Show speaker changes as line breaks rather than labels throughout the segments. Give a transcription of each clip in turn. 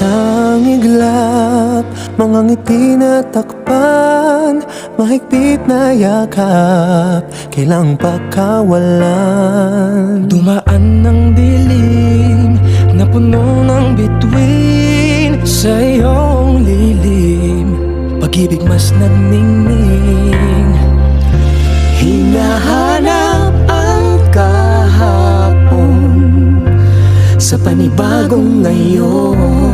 Isang iglap, mga ngiti na takpan, mahigpit na yakap, kailang pagkawalan. Dumaan ng dilim na puno ng bituin, sa iyong lilim, pag-ibig mas nagningning. Hinahanap ang kahapon sa panibagong ngayon.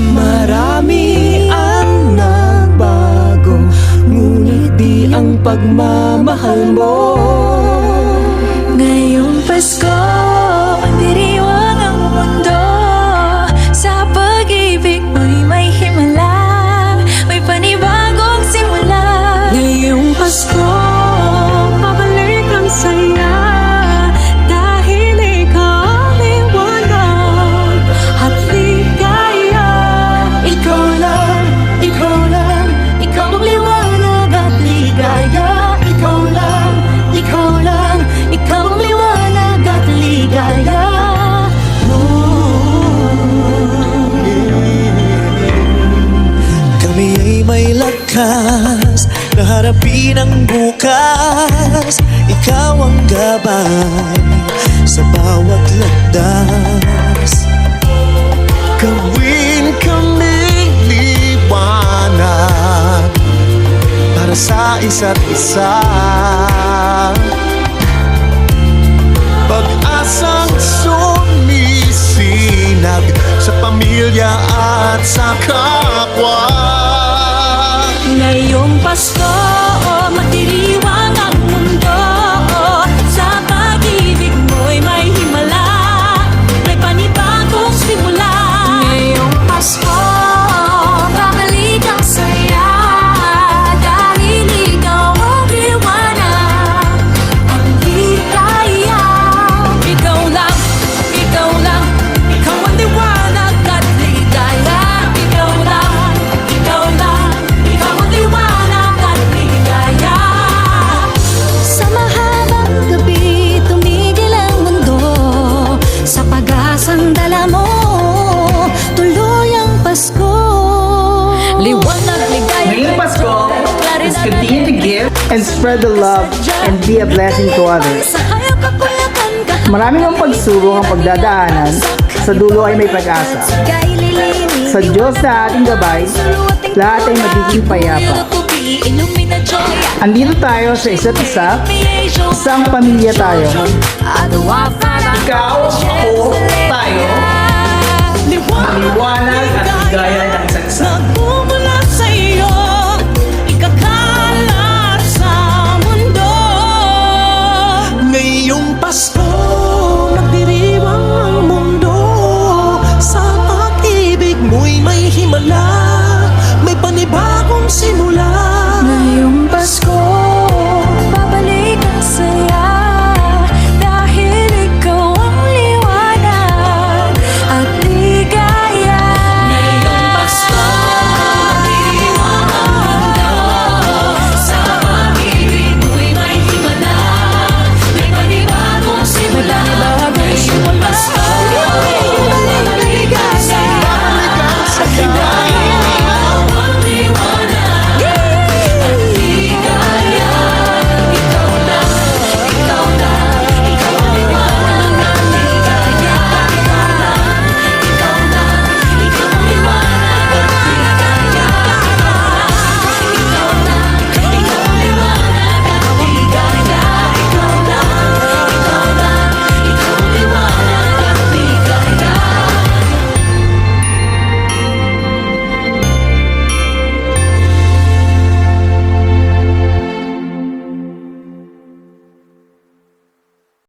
Marami ang nagbago, ngunit di ang pagmamahal mo.
Ngayong Pasko, diriwang ang mundo. Sa pag-ibig mo'y may himala, may panibagong simula. Ngayong Pasko, pabalik ang saya, dahil ikaw ang liwanag at ligaya.
Ikaw lang, ikaw lang,
Ikaw ang liwanag at ligaya.
ikaw lang, ikaw lang,
Ikaw ang liwanag at ligaya.
kami ay may lakas na harapin ang bukas. Ikaw ang gabay sa bawat landas. Gawin kaming liwanag para sa isa't isa. Pag-asang sumisinag sa pamilya at sa kapwa.
Ngayong Pasko, magdiriwang ang mundo. Sa pag-ibig mo'y may himala, may panibagong simula. Ngayong Pasko, babalik ang saya, dahil ikaw ang liwanag, ang ligaya. Ikaw lang, ikaw lang, ikaw ang liwanag at ligaya. Ikaw lang, ikaw lang, ikaw ang liwanag at ligaya. Sa mahabang gabi, tumigil ang mundo. Sa pag-asang dala mo, tuloy ang Pasko. Liwanag, ligaya.
Ngayong Pasko, let's continue to give and spread the love and be a blessing to others. Maraming ang pagsubok ang pagdadaanan, sa dulo ay may pag-asa. Sa Diyos na ating gabay, lahat ay magiging payapa. Andito tayo sa isa't isa, isang pamilya tayo. Ikaw, ako,